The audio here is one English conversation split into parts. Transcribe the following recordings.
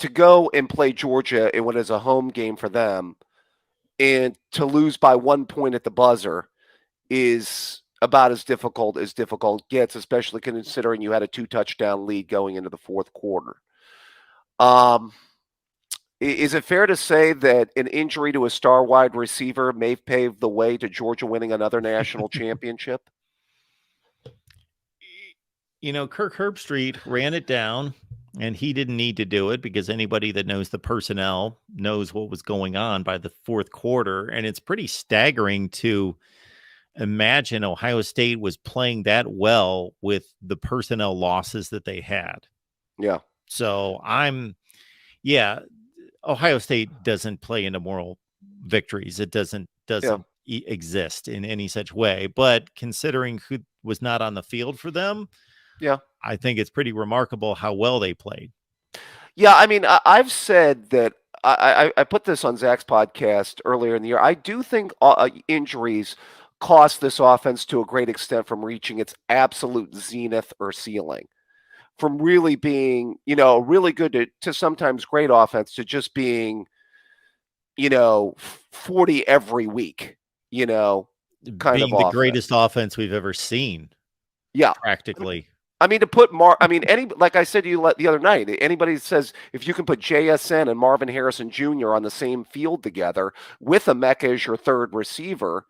to go and play Georgia in what is a home game for them and to lose by 1 point at the buzzer is about as difficult gets, especially considering you had a 2-touchdown lead going into the fourth quarter. Is it fair to say that an injury to a star wide receiver may pave the way to Georgia winning another national championship? Kirk Herbstreit ran it down, and he didn't need to do it because anybody that knows the personnel knows what was going on by the fourth quarter. And it's pretty staggering to imagine Ohio State was playing that well with the personnel losses that they had. Yeah. So Ohio State doesn't play into moral victories. It doesn't exist in any such way. But considering who was not on the field for them, I think it's pretty remarkable how well they played. Yeah, I mean, I've said that I put this on Zach's podcast earlier in the year. I do think injuries cost this offense to a great extent from reaching its absolute zenith or ceiling. From really being, really good to sometimes great offense to just being, 40 every week, being the greatest offense we've ever seen. Yeah. Practically. I mean, like I said to you the other night, anybody says if you can put JSN and Marvin Harrison Jr. on the same field together with Emeka as your third receiver,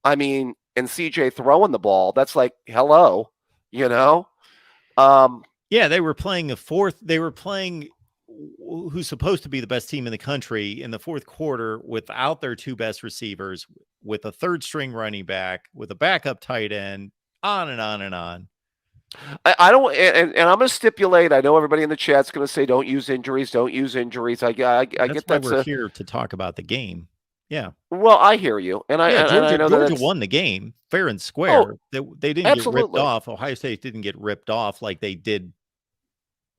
and CJ throwing the ball, that's like, hello, Yeah, they were playing they were playing who's supposed to be the best team in the country in the fourth quarter without their two best receivers, with a third string running back, with a backup tight end, on and on and on. I don't, and I'm going to stipulate. I know everybody in the chat's going to say, "Don't use injuries. Don't use injuries." I get that. We're here to talk about the game. Yeah. Well, I hear you, and I know Georgia won the game fair and square. They didn't absolutely. get ripped off. Ohio State didn't get ripped off like they did,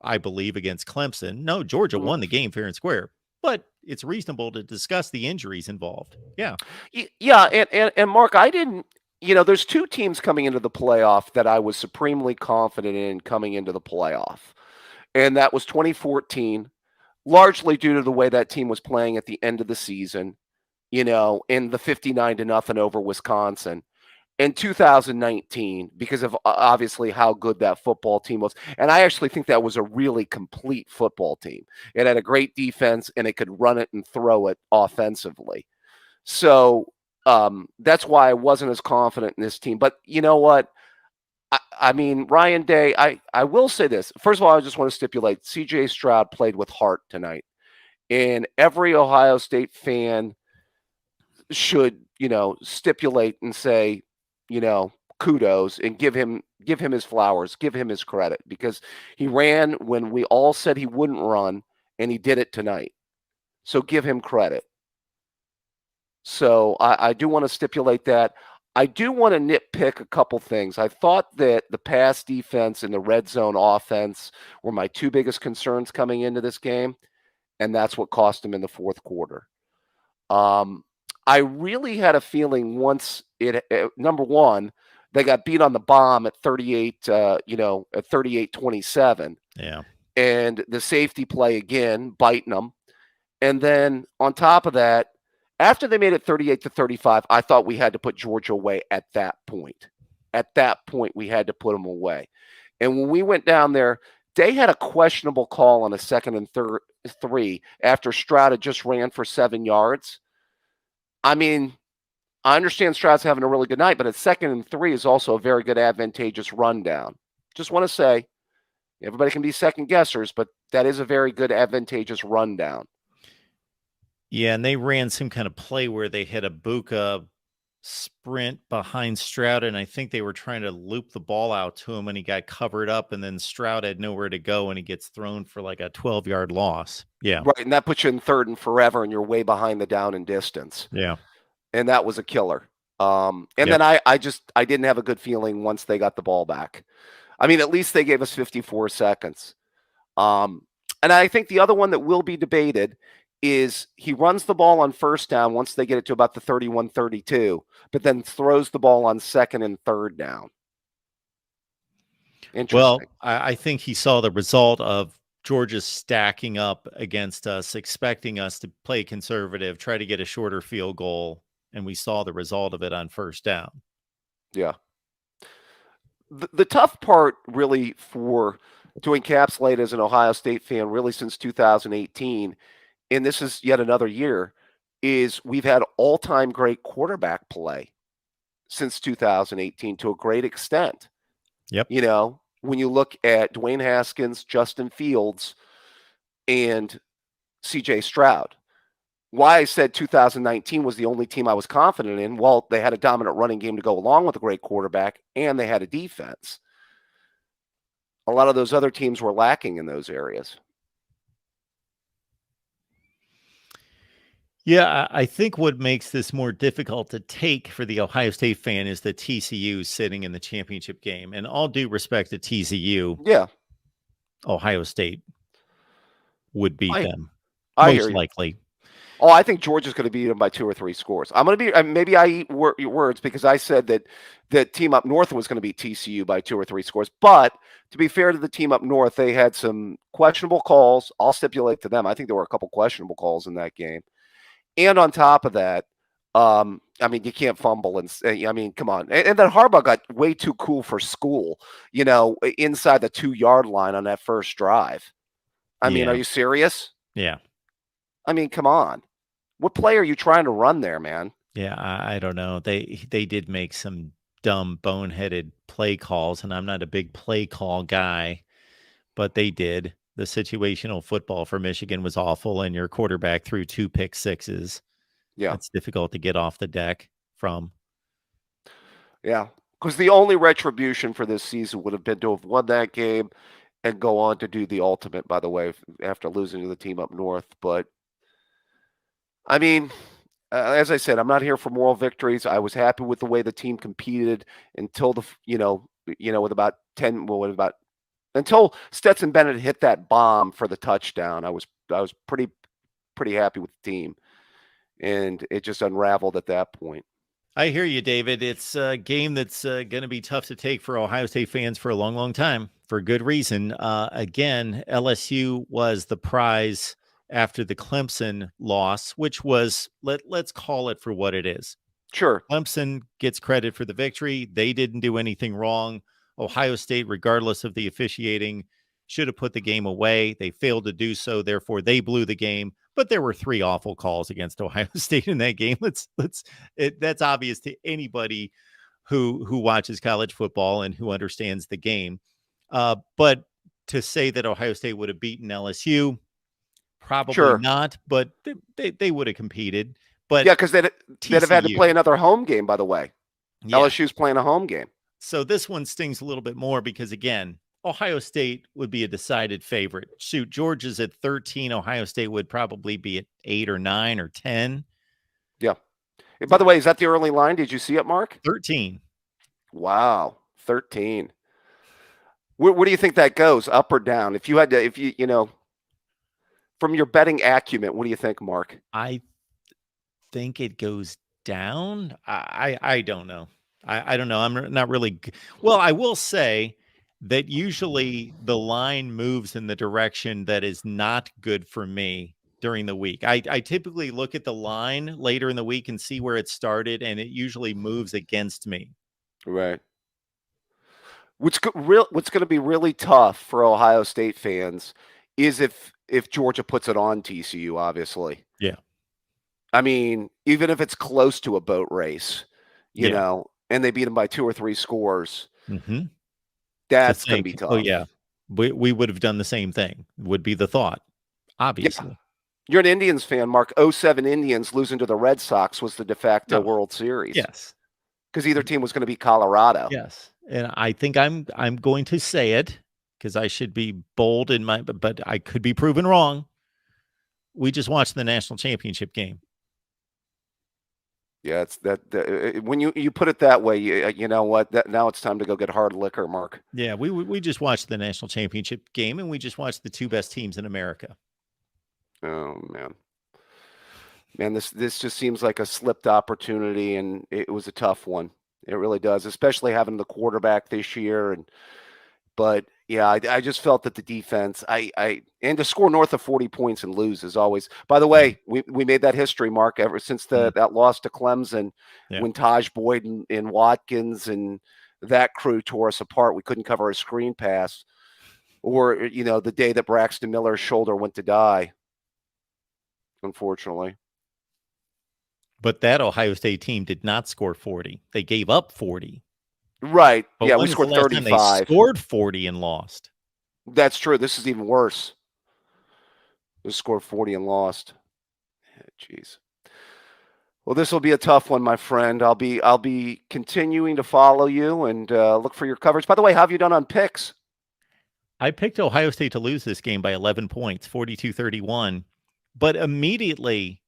I believe, against Clemson. No, Georgia won the game fair and square. But it's reasonable to discuss the injuries involved. Yeah. Yeah, and Mark, I didn't. There's two teams coming into the playoff that I was supremely confident in coming into the playoff. And that was 2014, largely due to the way that team was playing at the end of the season, in the 59-0 over Wisconsin. And 2019, because of obviously how good that football team was. And I actually think that was a really complete football team. It had a great defense, and it could run it and throw it offensively. So that's why I wasn't as confident in this team. But you know what? Ryan Day, I will say this. First of all, I just want to stipulate CJ Stroud played with heart tonight. And every Ohio State fan should, stipulate and say, kudos and give him his flowers, give him his credit, because he ran when we all said he wouldn't run, and he did it tonight. So give him credit. So I do want to stipulate that. I do want to nitpick a couple things. I thought that the pass defense and the red zone offense were my two biggest concerns coming into this game, and that's what cost them in the fourth quarter. I really had a feeling once number one, they got beat on the bomb at 38, at 38-27. Yeah. And the safety play again, biting them. And then on top of that, after they made it 38-35, I thought we had to put Georgia away at that point. At that point, we had to put them away. And when we went down there, they had a questionable call on a 2nd and 3 after Stroud had just ran for 7 yards. I understand Stroud's having a really good night, but a 2nd and 3 is also a very good advantageous rundown. Just want to say, everybody can be second guessers, but that is a very good advantageous rundown. Yeah, and they ran some kind of play where they had a Buka sprint behind Stroud, and I think they were trying to loop the ball out to him, and he got covered up, and then Stroud had nowhere to go, and he gets thrown for like a 12-yard loss. Yeah. Right, and that puts you in 3rd and forever, and you're way behind the down and distance. Yeah. And that was a killer. Then I didn't have a good feeling once they got the ball back. At least they gave us 54 seconds. And I think the other one that will be debated is he runs the ball on first down once they get it to about the 31-32, but then throws the ball on 2nd and 3rd down. Well, I think he saw the result of Georgia's stacking up against us, expecting us to play conservative, try to get a shorter field goal, and we saw the result of it on first down. Yeah. The tough part really to encapsulate as an Ohio State fan really since 2018, and this is yet another year, is we've had all-time great quarterback play since 2018 to a great extent. Yep. You know, when you look at Dwayne Haskins, Justin Fields, and CJ Stroud. Why I said 2019 was the only team I was confident in. Well, they had a dominant running game to go along with a great quarterback, and they had a defense. A lot of those other teams were lacking in those areas. Yeah, I think what makes this more difficult to take for the Ohio State fan is that TCU is sitting in the championship game. And all due respect to TCU, Yeah, Ohio State would beat I them, I hear most you. likely. Oh, I think Georgia's going to beat them by 2 or 3 scores. I'm going to be maybe I eat words because I said that team up north was going to beat TCU by 2 or 3 scores. But to be fair to the team up north, they had some questionable calls. I'll stipulate to them. I think there were a couple questionable calls in that game. And on top of that, I mean, you can't fumble and I mean, come on. And then Harbaugh got way too cool for school, inside the 2-yard line on that first drive. I mean, are Yeah. you serious? Yeah. I mean, come on. What play are you trying to run there, man? Yeah. I don't know. They did make some dumb, boneheaded play calls, and I'm not a big play call guy, but they did. The situational football for Michigan was awful, and your quarterback threw 2 pick sixes. Yeah. That's difficult to get off the deck from. Yeah. Because the only retribution for this season would have been to have won that game and go on to do the ultimate, by the way, after losing to the team up north. But, I mean, as I said, I'm not here for moral victories. I was happy with the way the team competed until with about 10, well, with about until Stetson Bennett hit that bomb for the touchdown. I was pretty happy with the team, and it just unraveled at that point. I hear you, David. It's a game that's going to be tough to take for Ohio State fans for a long, long time, for good reason. Again, LSU was the prize after the Clemson loss, which was, let's call it for what it is. Sure. Clemson gets credit for the victory. They didn't do anything wrong. Ohio State, regardless of the officiating, should have put the game away. They failed to do so. Therefore, they blew the game. But there were 3 awful calls against Ohio State in that game. That's obvious to anybody who watches college football and who understands the game. But to say that Ohio State would have beaten LSU, probably Sure. not. But they would have competed. But yeah, because they'd have had to play another home game, by the way. Yeah. LSU's playing a home game. So this one stings a little bit more because, again, Ohio State would be a decided favorite. Shoot, Georgia's at 13. Ohio State would probably be at 8 or 9 or 10. Yeah. By the way, is that the early line? Did you see it, Mark? 13. Wow, 13. Where do you think that goes, up or down? If you had to, from your betting acumen, what do you think, Mark? I think it goes down. I don't know. I don't know. I'm not really. Well, I will say that usually the line moves in the direction that is not good for me during the week. I typically look at the line later in the week and see where it started, and it usually moves against me. Right. What's going to be really tough for Ohio State fans is if Georgia puts it on TCU, obviously. Yeah. I mean, even if it's close to a boat race, and they beat them by 2 or 3 scores, that's going to be tough. Oh, yeah. We would have done the same thing, would be the thought, obviously. Yeah. You're an Indians fan, Mark. 07 Indians losing to the Red Sox was the de facto World Series. Yes. Because either team was going to be Colorado. Yes. And I think I'm going to say it because I should be bold in my, but I could be proven wrong. We just watched the national championship game. Yeah, it's that when you put it that way, you know what? Now it's time to go get hard liquor, Mark. Yeah, we just watched the national championship game, and we just watched the 2 best teams in America. Oh man, this just seems like a slipped opportunity, and it was a tough one. It really does, especially having the quarterback this year. But Yeah, I just felt that the defense, and to score north of 40 points and lose is always. By the Yeah. way, we made that history mark ever since Mm, that loss to Clemson yeah. when Taj Boyd and Watkins and that crew tore us apart. We couldn't cover a screen pass, or the day that Braxton Miller's shoulder went to die. Unfortunately, But that Ohio State team did not score 40. They gave up 40. right? But Yeah, we when was the scored last time they 35. scored 40 and lost? That's true. This is even worse. We scored 40 and lost. Jeez. Well, this will be a tough one, my friend. I'll be continuing to follow you and look for your coverage. By the way, how have you done on picks? I picked Ohio State to lose this game by 11 points, 42-31. But immediately,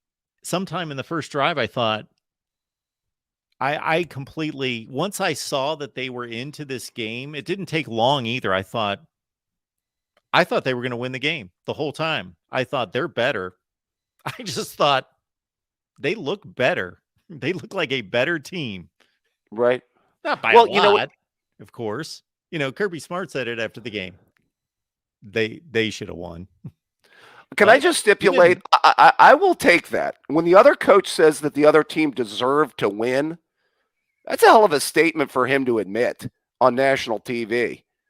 sometime in the first drive, I thought, I completely, once I saw that they were into this game, it didn't take long either. I thought they were going to win the game the whole time. I thought they're better. I just thought they look better. They look like a better team. Right. Not by a Well, you know what? lot, of course. Kirby Smart said it after the game. They should have won. Can I But just he stipulate? didn't. I will take that. When the other coach says that the other team deserved to win, that's a hell of a statement for him to admit on national TV.